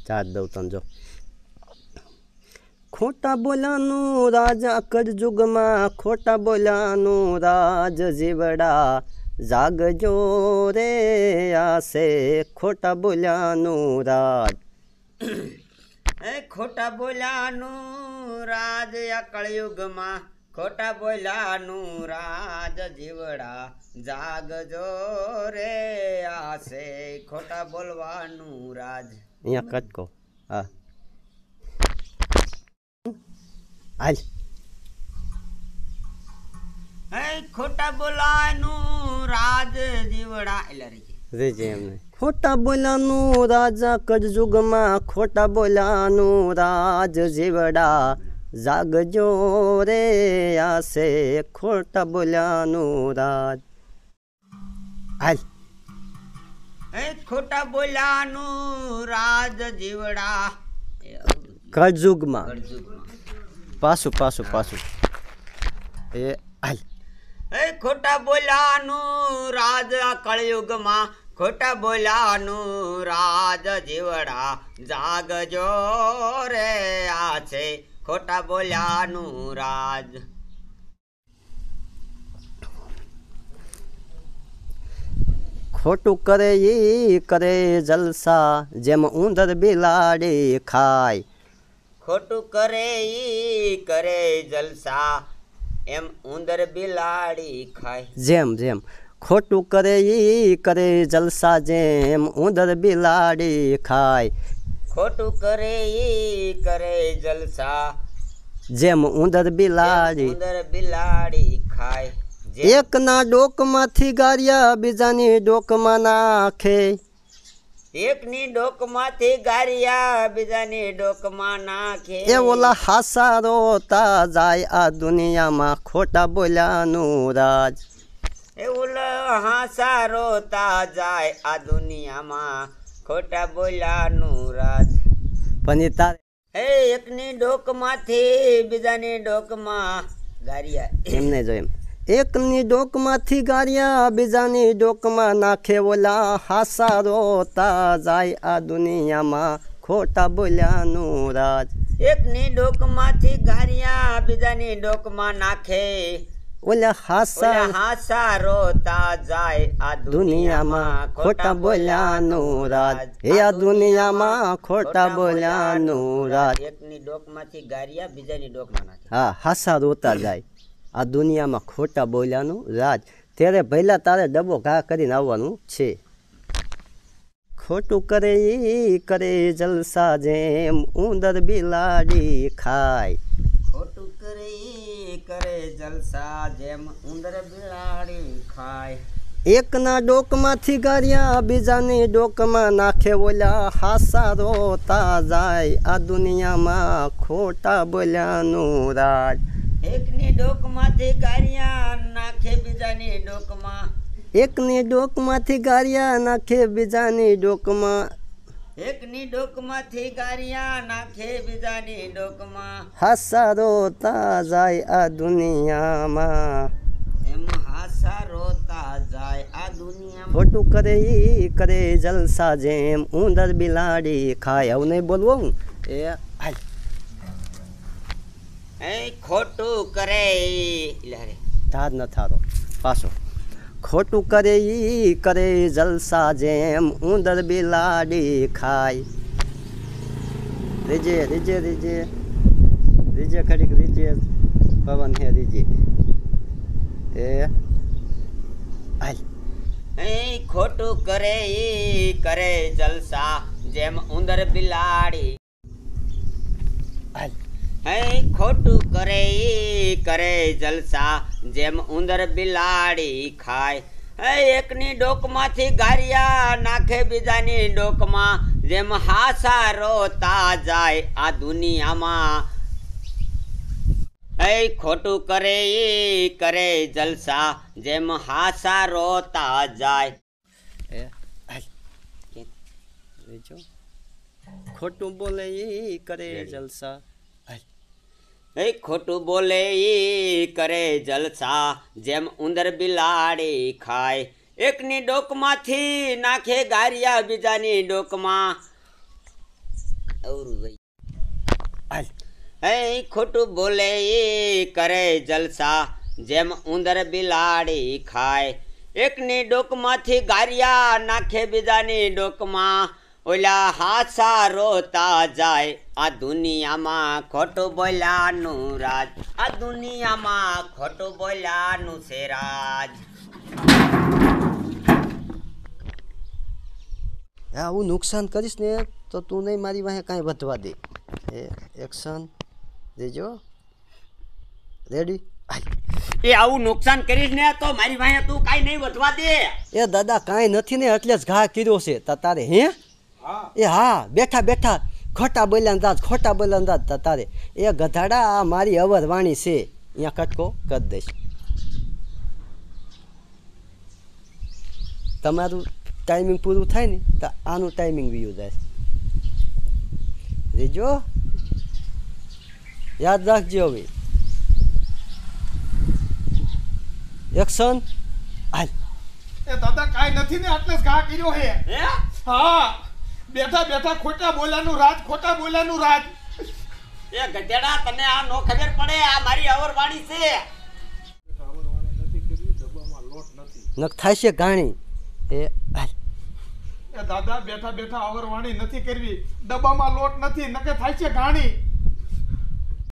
ચાર દઉં તને જો ખોટા બોલાનું રાજા કળજુગમાં ખોટા બોલાનું રાજ જીવડા જાગજો રે આસે ખોટા બોલાનું રાજ ખોટા બોલાનું રાજ આ કળયુગમાં ખોટા બોલાનું રાજ જીવડા જાગજો રે આસે ખોટા બોલવાનું રાજ અહીંયા કટકો હા હાલ ખોટા બોલાનું રાજ જીવડા એટલે રેજે એમને ખોટા બોલાનું રાજા કળજુગમાં ખોટા બોલાનું રાજ જીવડા જાગજો રે આસે ખોટા બોલાનું રાજ હાલ ખોટા બોલાનું રાજ જીવડા કળજુગમાં પાછું પાછું પાછું એ હાલ ખોટા બોલાનું રાજ કળયુગમાં ખોટા બોલાનું રાજ જીવડા જાગજો રે આ છે ખોટા બોલાનું રાજ ખોટું કરે ઈ કરે જલસા જેમ ઉંદર બિલાડી ખાય ખોટું કરે ઈ કરે જલસા એમ ઉંદર બિલાડી ખાય જેમ જેમ ખોટું કરે ઈ કરે જલસા જેમ ઉંદર બિલાડી ખાય ખોટું કરે ઈ કરે જલસા જેમ ઉંદર બિલાડી ખાય એકના ડોકમાંથી ગારિયા બીજાની ડોકમાં નાખે એકની ડોકમાંથી ગારિયા બીજાની ડોકમાં નાખે એ ઓલા હાસા રોતા જાય આ દુનિયામાં ખોટા બોલ્યાનું રાજ એ ઓલા હાસા રોતા જાય આ દુનિયામાં ખોટા બોલ્યાનું રાજ પણ તારે એકની ડોકમાંથી બીજાની ડોકમાં ગારિયા એમને જો એમ એકની ડોકમાંથી ગારિયા બીજાની ડોકમાં નાખે ઓલા હાસા રોતા જાય આ દુનિયામાં ખોટા બોલ્યાનું રાજ એકની ડોકમાંથી ગારિયા બીજાની ડોકમાં નાખે ઓલા હાસા રોતા જાય આ દુનિયામાં ખોટા બોલ્યાનું રાજ હે આ દુનિયામાં ખોટા બોલ્યાનું રાજ એકની ડોકમાંથી ગારિયા બીજાની ડોકમાં નાખે હા હાસા રોતા જાય આ દુનિયામાં ખોટા બોલ્યાનું રાજ ત્યારે પહેલા તારે ડબ્બો ઘા કરીને આવવાનું છે ખોટું કરે ઈ કરે જલસા જેમ ઉંદર બિલાડી ખાય ખોટું કરે ઈ કરે જલસા જેમ ઉંદર બિલાડી ખાય એકના ડોકમાંથી ગારિયા બીજાની ડોકમાં નાખે ઓલા હાસા રોતા જાય આ દુનિયામાં ખોટા બોલ્યાનું રાજ એકની ડોકમાંથી ગારિયા નાખે બીજાની ડોકમાં એકની ડોકમાંથી ગારિયા નાખે બીજાની ડોકમાં એકની ડોકમાંથી ગારિયા નાખે બીજાની ડોકમાં હાસા રોતા જાય આ દુનિયામાં એમ હાસા રોતા જાય આ દુનિયામાં ખોટું કરે ઈ કરે જલસા જેમ ઉંદર બિલાડી ખાય આવું નહીં બોલવું એ હાલ ખોટું કરે તાર ન થારો પાછો ખોટું કરે ઈ કરે જલસા જેમ ઉંદર બિલાડી ખાય રીજે રીજે રીજે રીજે ખડીક રીજે પવન હે રીજે એ હાલ ખોટું કરે ઈ કરે જલસા જેમ ઉંદર બિલાડી હાલ ખોટું કરે ઈ કરે જલસા જેમ ઉંદર બિલાડી ખાય એકની ડોકમાંથી ગારિયા નાખે બીજાની ડોકમાં જેમ હાસા રોતા જાય આ દુનિયામાં ખોટું કરે ઈ કરે જલસા જેમ હાસા રોતા જાય ખોટું બોલે ઈ કરે જલસા ખોટું બોલે ઈ કરે જલસા જેમ ઉંદર બિલાડી ખાય એકની ડોકમાંથી નાખે ગારિયા બીજાની ડોકમાં અવરું ભાઈ હાલ હે ખોટું બોલે એ કરે જલસા જેમ ઉંદર બિલાડી ખાય એકની ડોકમાંથી ગારિયા નાખે બીજાની ડોકમાં ઓલા હાસા રોતા જાય આ દુનિયામાં ખોટું બોલ્યાનું રાજ આ દુનિયામાં ખોટું બોલ્યાનું છે રાજ આવું નુકસાન કરીશ ને તો તું નહીં મારી વાહે કાંઈ વધવા દે એ એક્શન દેજો રેડી એ આવું નુકસાન કરીશ ને તો મારી વાહે તું કાંઈ નહીં વધવા દે એ દાદા કાંઈ નથી ને એટલે જ ઘા કર્યો છે તારે હે એ હા બેઠા બેઠા ખોટા બોલ્યા દાદ ખોટા બોલ્યા દાદ તારે એ ગધાડા આ મારી અવર વાણી છે અહીંયા કટકો કરી દઈશ તમારું ટાઈમિંગ પૂરું થાય ને તો આનું ટાઈમિંગ વીયું જાય રેજો યાદ રાખજો હવે એક્શન હાલ એ દાદા કાંઈ નથી ને એટલે જ ઘા કર્યો હે હે હા બેઠા બેઠા ખોટા બોલાનું રાજ ખોટા બોલાનું રાજ એ ગધેડા તને આ નો ખબર પડે આ મારી અવરવાણી છે નખ થાય છે ગાણી એ હાલ એ દાદા બેઠા બેઠા અવરવાણી નથી કરવી ડબ્બામાં લોટ નથી નકે થાય છે ઘાણી